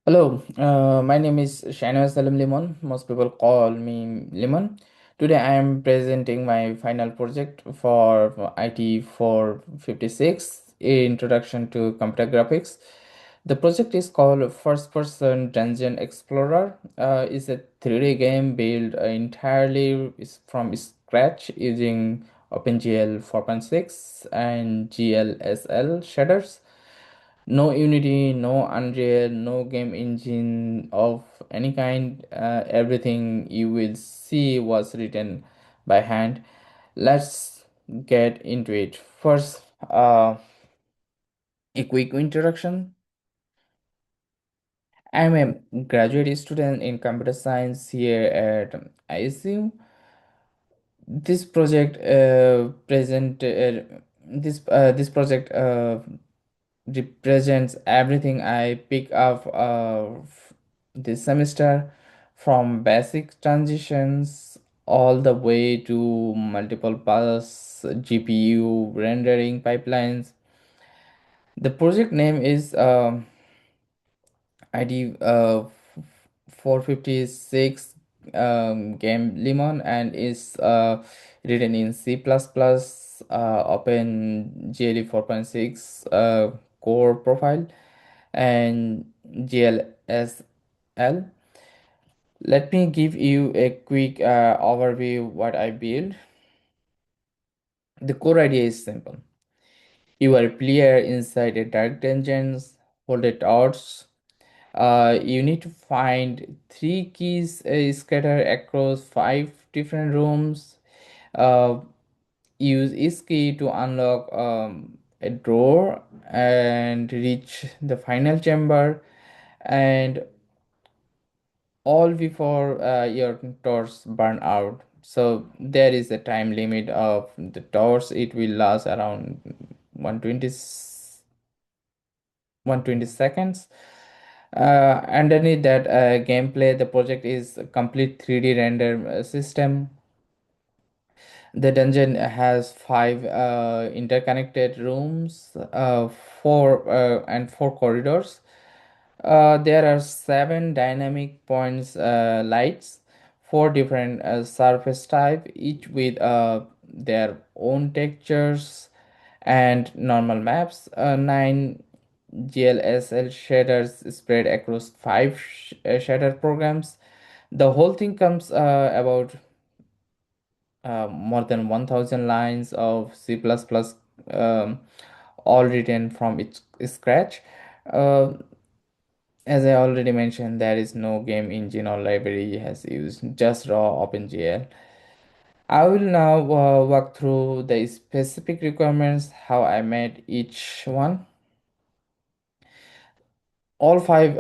Hello, my name is Shainaz Salim Limon. Most people call me Limon. Today I am presenting my final project for IT 456, Introduction to Computer Graphics. The project is called First Person Dungeon Explorer. It's a 3D game built entirely from scratch using OpenGL 4.6 and GLSL shaders. No Unity, no Unreal, no game engine of any kind. Everything you will see was written by hand. Let's get into it. First, a quick introduction. I'm a graduate student in computer science here at ISU. This project present this project represents everything I pick up this semester, from basic transitions all the way to multiple pass GPU rendering pipelines. The project name is ID 456 game Lemon, and is written in C++, OpenGL 4.6 core profile, and GLSL. Let me give you a quick overview what I built. The core idea is simple. You are a player inside a dark dungeon, hold a torch. You need to find three keys scattered across five different rooms. Uh, Use each key to unlock a door and reach the final chamber, and all before your torch burn out. So there is a time limit of the torch. It will last around 120 120 seconds. Underneath that gameplay, the project is a complete 3D render system. The dungeon has five interconnected rooms, four corridors. There are seven dynamic points lights, four different surface type, each with their own textures and normal maps. Nine GLSL shaders spread across five shader programs. The whole thing comes about more than 1000 lines of C++, um, all written from its scratch. Uh, as I already mentioned, there is no game engine or library has used, just raw OpenGL. I will now walk through the specific requirements, how I made each one. All five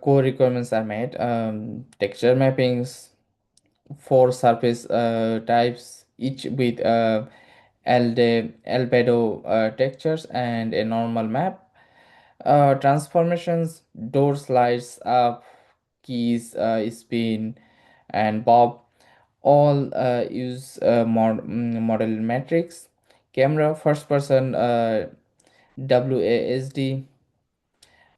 core requirements are made. Texture mappings, four surface types, each with albedo textures and a normal map. Transformations, door slides up, keys, spin, and bob. All use model metrics. Camera, first person WASD,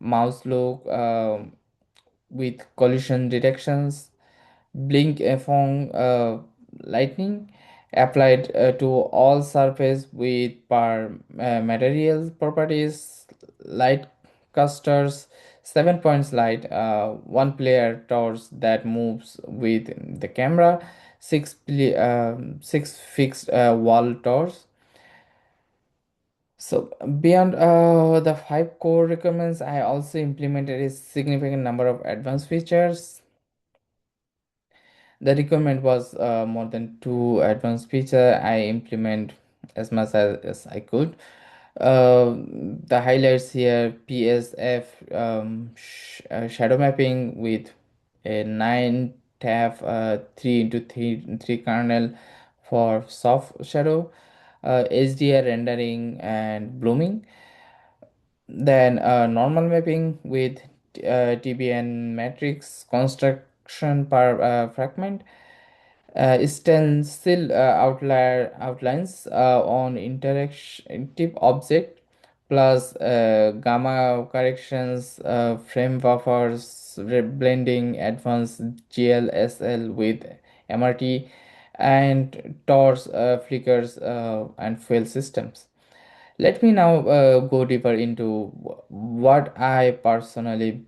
mouse look with collision detections, blink phone lightning applied to all surface with material properties, light clusters, 7 points light, one player torch that moves with the camera, six fixed wall torch. So beyond the five core requirements, I also implemented a significant number of advanced features. The requirement was more than two advanced feature. I implement as much as I could. The highlights here: PSF shadow mapping with a 9 tab 3 into 3 kernel for soft shadow, HDR rendering and blooming. Then normal mapping with TBN matrix construction per fragment, still outlier outlines on interactive object plus gamma corrections, frame buffers, blending, advanced GLSL with MRT, and torch flickers and fuel systems. Let me now go deeper into what I personally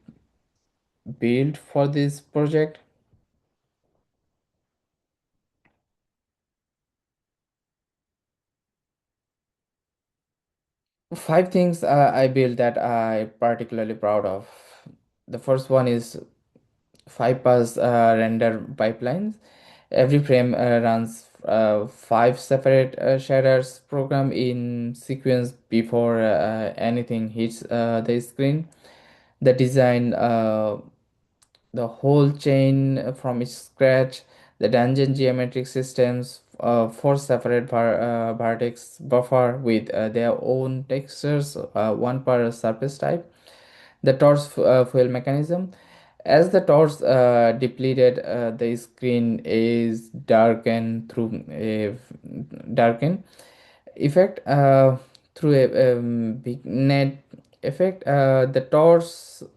built for this project. Five things I built that I particularly proud of. The first one is 5 pass render pipelines. Every frame runs 5 separate shaders program in sequence before anything hits the screen. The design the whole chain from scratch, the dungeon geometric systems, 4 separate vertex buffer with their own textures, one per surface type. The torch fuel mechanism. As the torch depleted, the screen is darkened effect through a big net effect. The torch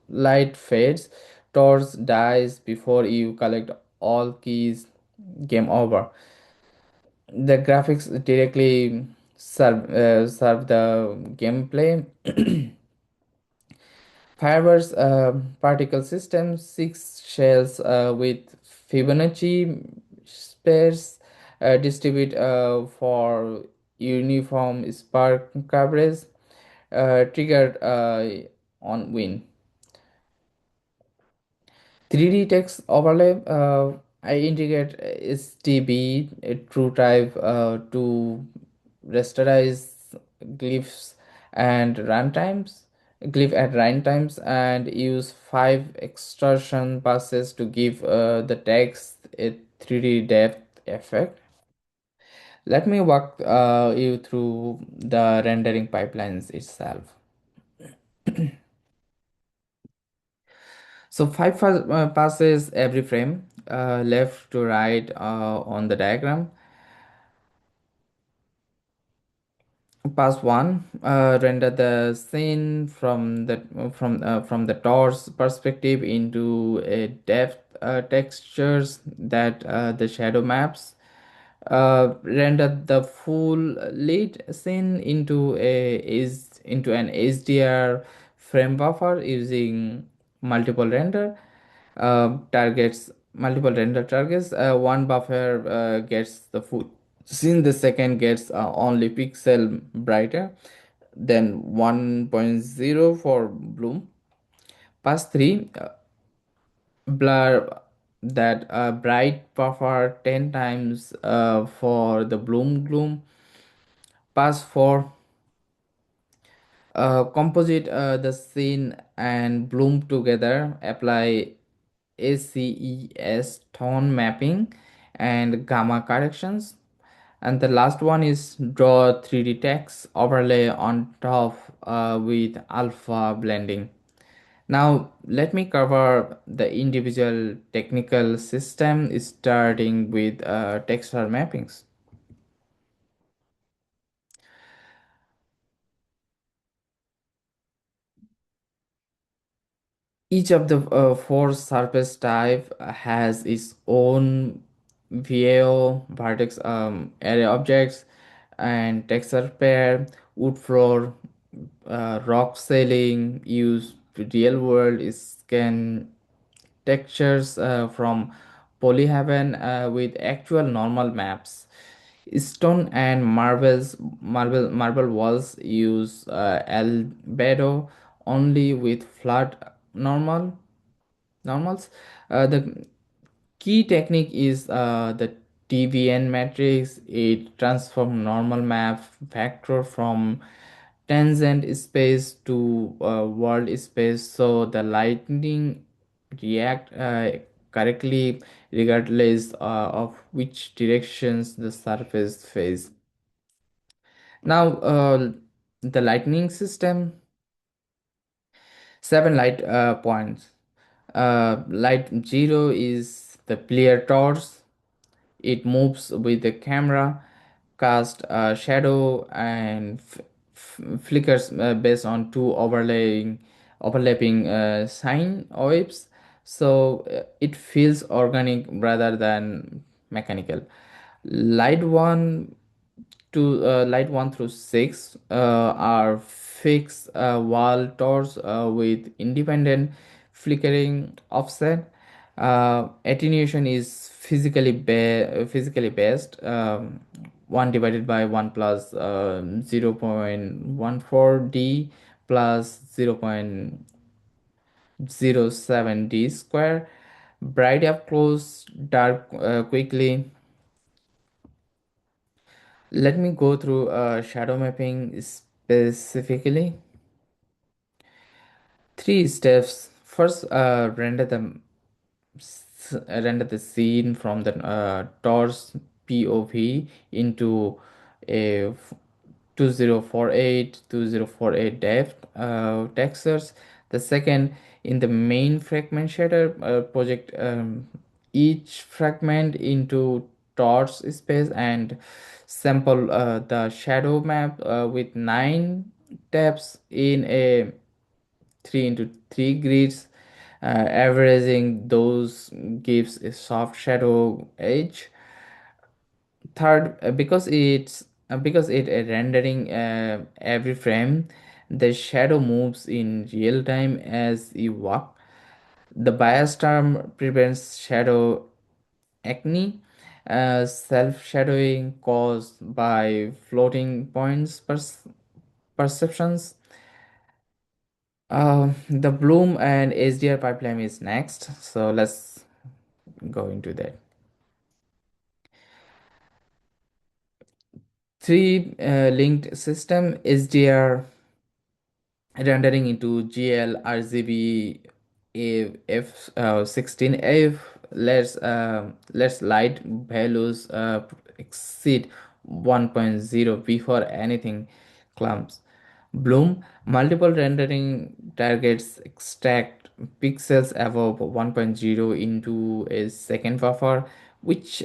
light fades, torch dies before you collect all keys. Game over. The graphics directly serve the gameplay. Fireworks particle system, 6 shells with Fibonacci pairs distribute for uniform spark coverage, triggered on win. 3D text overlay. I integrate STB TrueType to rasterize glyphs and runtimes, glyph at runtimes, and use 5 extrusion passes to give the text a 3D depth effect. Let me walk you through the rendering pipelines itself. So passes every frame, left to right on the diagram. Pass one, render the scene from the torch perspective into a depth textures that the shadow maps. Render the full lead scene into an HDR frame buffer using multiple render targets, multiple render targets. One buffer gets the full scene, the second gets only pixel brighter, then 1.0 for bloom. Pass 3, blur that bright buffer 10 times for the bloom gloom. Pass 4, composite the scene and bloom together. Apply ACES tone mapping and gamma corrections. And the last one is draw 3D text overlay on top with alpha blending. Now let me cover the individual technical system starting with texture mappings. Each of the 4 surface type has its own VAO, vertex array objects, and texture pair, wood floor, rock ceiling, use real world scan textures from Polyhaven with actual normal maps. Stone and marble walls use albedo only with flat normals. The key technique is the TVN matrix. It transforms normal map vector from tangent space to world space, so the lightning react correctly regardless of which directions the surface face. Now the lightning system, 7 light points. Light 0 is the player torch. It moves with the camera, cast a shadow, and flickers based on two overlapping sine waves, so it feels organic rather than mechanical. Light 1 light 1 through 6 are fixed wall torch with independent flickering offset. Attenuation is physically based, 1 divided by 1 plus 0.14 d plus 0.07 d square. Bright up close, dark quickly. Let me go through shadow mapping specifically. Three steps. First, render the scene from the torch POV into a 2048 depth textures. The second, in the main fragment shader, project each fragment into torch space and sample the shadow map with 9 tabs in a 3 into 3 grids. Averaging those gives a soft shadow edge. Third, because it rendering every frame, the shadow moves in real time as you walk. The bias term prevents shadow acne, self shadowing caused by floating points perceptions. The Bloom and HDR pipeline is next, so let's go into that. Three linked system HDR rendering into GL RGB F16F. Let's light values exceed 1.0 before anything clumps. Bloom multiple rendering targets extract pixels above 1.0 into a second buffer, which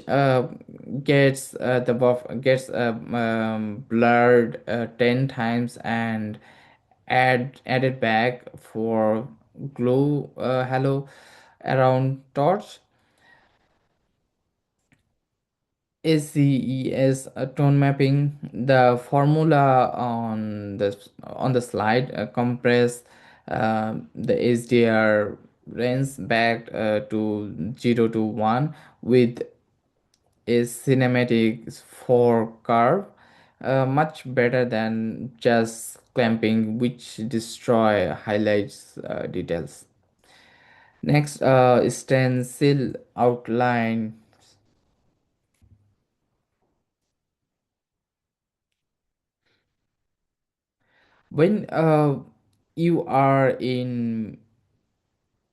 gets blurred 10 times and added back for glow halo around torch. ACES tone mapping. The formula on the slide compress the HDR range back to 0 to 1 with a cinematic 4 curve, much better than just clamping, which destroy highlights details. Next, stencil outline. When you are in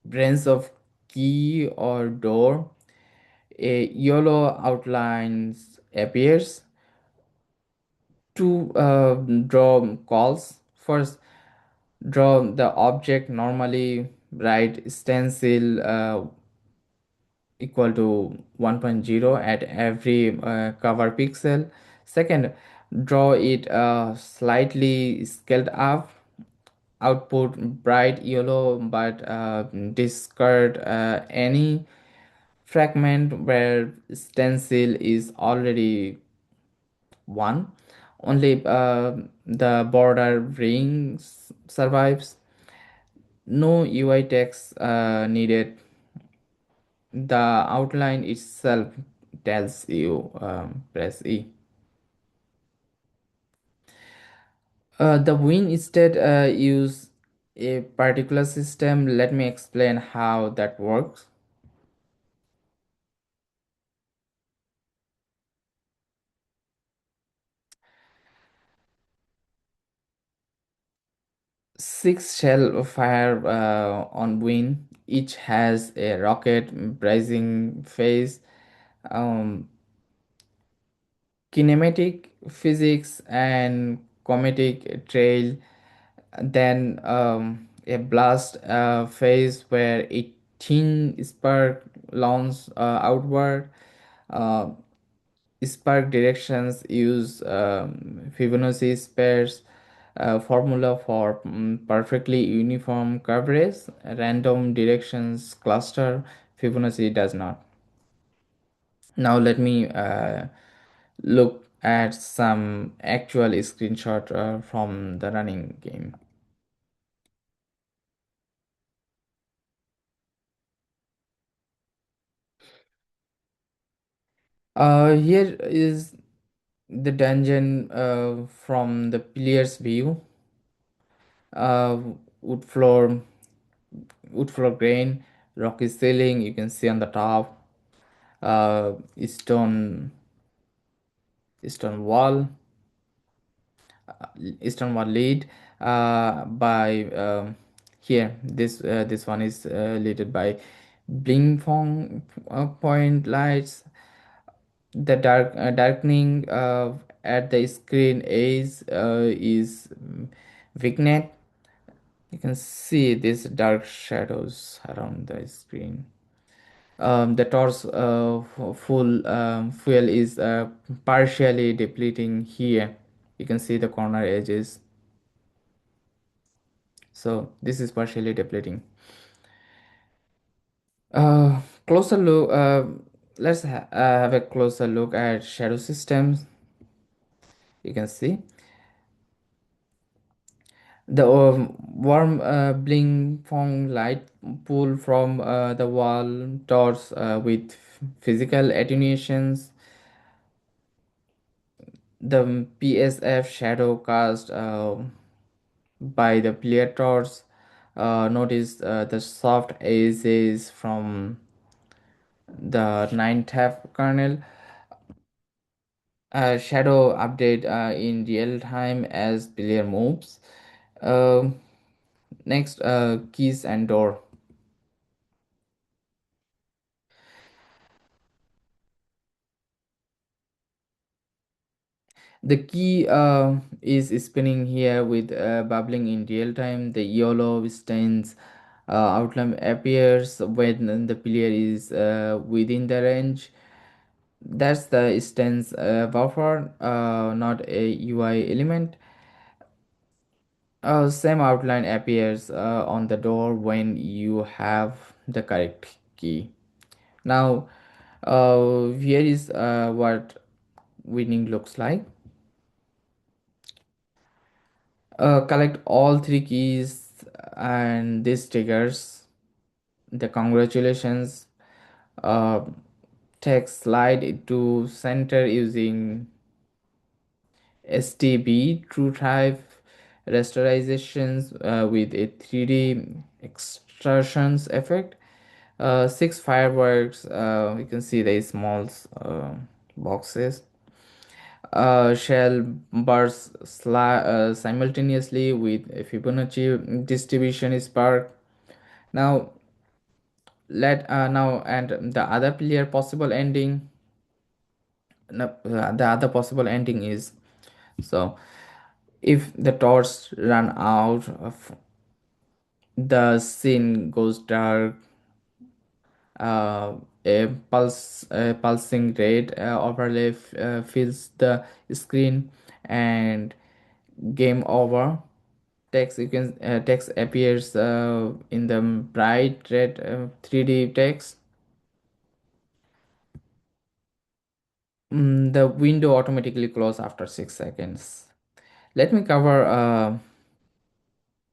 range of key or door, a yellow outlines appears. To draw calls, first draw the object normally, write stencil equal to 1.0 at every cover pixel. Second, draw it slightly scaled up, output bright yellow, but discard any fragment where stencil is already one. Only the border ring survives. No UI text needed. The outline itself tells you. Press E. The Win instead use a particular system. Let me explain how that works. Six shell fire on Win. Each has a rocket rising phase, um, kinematic physics, and cometic trail. Then a blast phase where a thin spark launches outward. Uh, Spark directions use Fibonacci pairs. formula for perfectly uniform coverage, random directions cluster. Fibonacci does not. Now let me look at some actual screenshot from the running game. Here is the dungeon from the player's view. uh, wood floor wood floor grain, rocky ceiling, you can see on the top, uh, stone stone wall, stone wall lead by here this one is leaded by bling fong point lights. The darkening at the screen is vignette. You can see these dark shadows around the screen. The torch full fuel is partially depleting here. You can see the corner edges. So this is partially depleting. Closer look. Let's have a closer look at shadow systems. You can see the warm bling fong light pull from the wall torch with physical attenuations. The PSF shadow cast by the player torch. Notice the soft edges from the 9 tab kernel. Shadow update in real time as player moves. Um Next, keys and door. The key is spinning here with bubbling in real time. The yellow stains outline appears when the player is within the range. That's the stance buffer, not a UI element. Same outline appears on the door when you have the correct key. Now, here is what winning looks like. Collect all three keys and this triggers the congratulations. Uh, Text slide to center using STB true type rasterizations with a 3D extrusions effect. Six fireworks. You can see the small boxes. Shall burst simultaneously with a Fibonacci distribution spark. Now now and the other player possible ending. No, the other possible ending is so if the torch run out of the scene goes dark, uh, a pulsing red overlay fills the screen and game over. Text appears in the bright red 3D text. The window automatically close after 6 seconds. Let me cover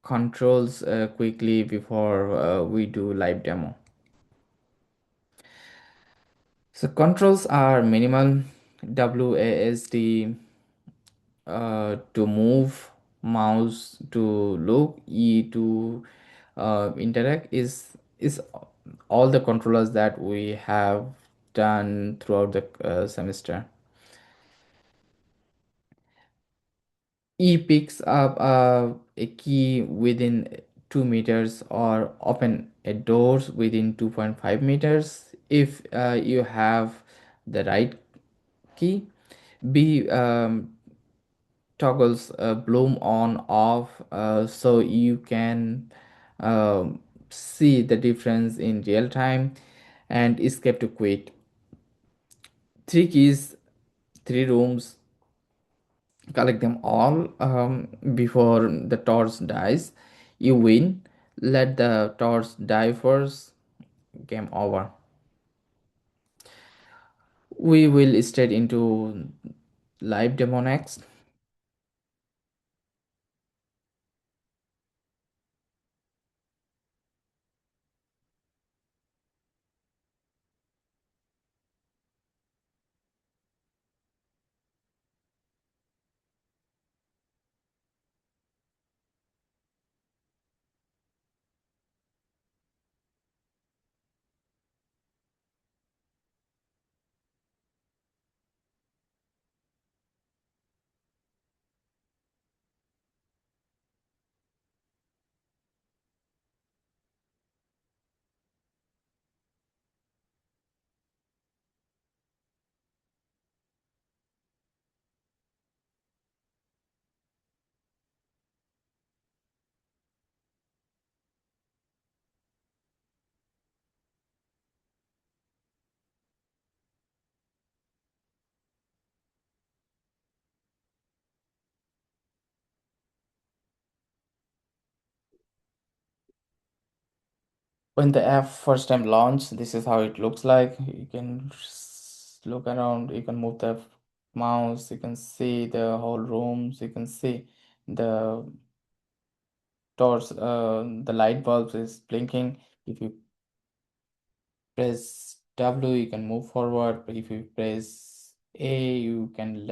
controls quickly before we do live demo. So controls are minimal. WASD to move, mouse to look, E to interact is all the controllers that we have done throughout the semester. E picks up a key within 2 meters or open a doors within 2.5 meters if you have the right key. B toggles bloom on off so you can see the difference in real time. And escape to quit. Three keys, three rooms. collect them all before the torch dies. You win. Let the torch die first. Game over. We will straight into live demo next. When the app first time launched, this is how it looks like. You can look around, you can move the mouse, you can see the whole rooms, you can see the doors, the light bulbs is blinking. If you press W, you can move forward. If you press A, you can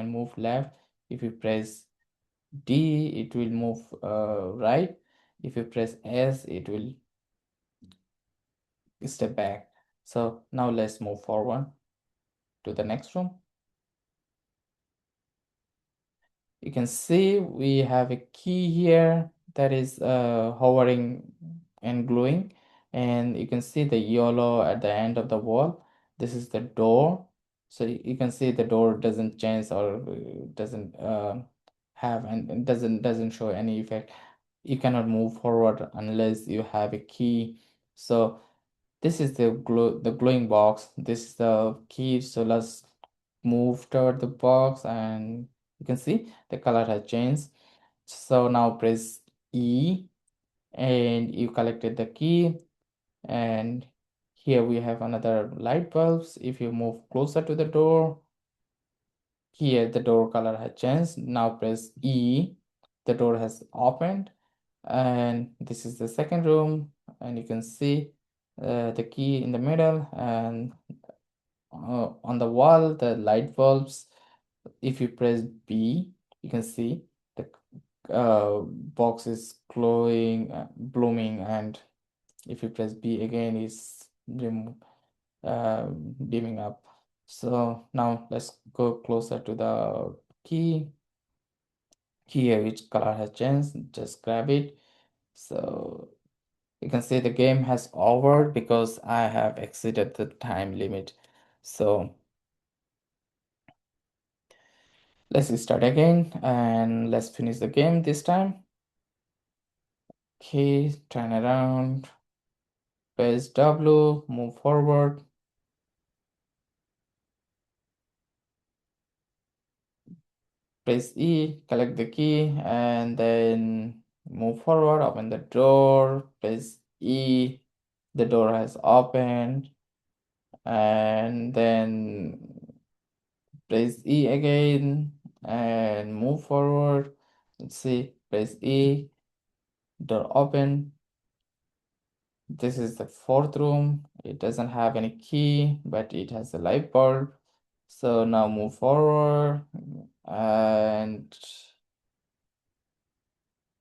move left. If you press D, it will move right. If you press S, it will step back. So now let's move forward to the next room. You can see we have a key here that is hovering and glowing, and you can see the yellow at the end of the wall. This is the door. So you can see the door doesn't change or doesn't have and doesn't show any effect. You cannot move forward unless you have a key. So this is the glowing box. This is the key. So let's move toward the box, and you can see the color has changed. So now press E and you collected the key, and here we have another light bulbs. If you move closer to the door, here the door color has changed. Now press E, the door has opened, and this is the second room, and you can see the key in the middle, and on the wall the light bulbs. If you press B, you can see the box is glowing, blooming, and if you press B again, it's dimming up. So now let's go closer to the key. Here, which color has changed? Just grab it. So you can see the game has over because I have exceeded the time limit. So let's start again and let's finish the game this time. Okay, turn around, press W, move forward, press E, collect the key, and then move forward, open the door, press E, the door has opened, and then press E again and move forward. Let's see, press E, door open. This is the fourth room. It doesn't have any key, but it has a light bulb. So now move forward and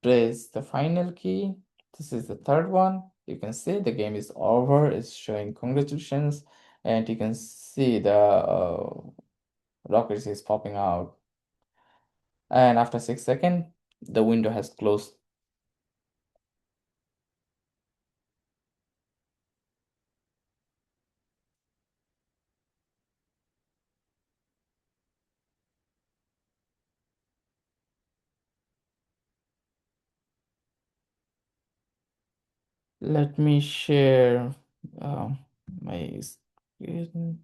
press the final key. This is the third one. You can see the game is over. It's showing congratulations, and you can see the rockets is popping out. And after 6 seconds, the window has closed. Let me share my screen.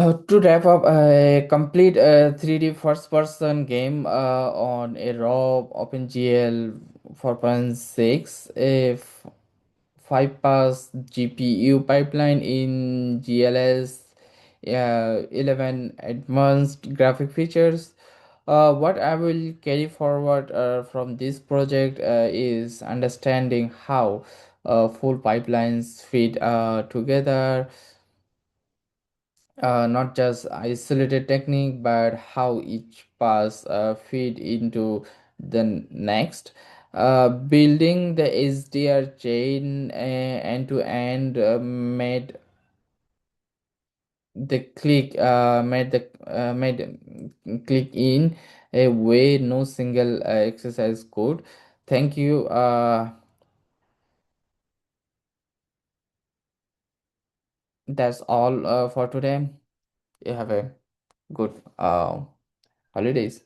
To wrap up, a complete 3D first-person game on a raw OpenGL 4.6, a 5-pass GPU pipeline in GLS 11 advanced graphic features. What I will carry forward from this project is understanding how full pipelines fit together, not just isolated technique, but how each pass feed into the next. Building the SDR chain end to end made click in a way no single exercise could. Thank you. That's all for today. You have a good holidays.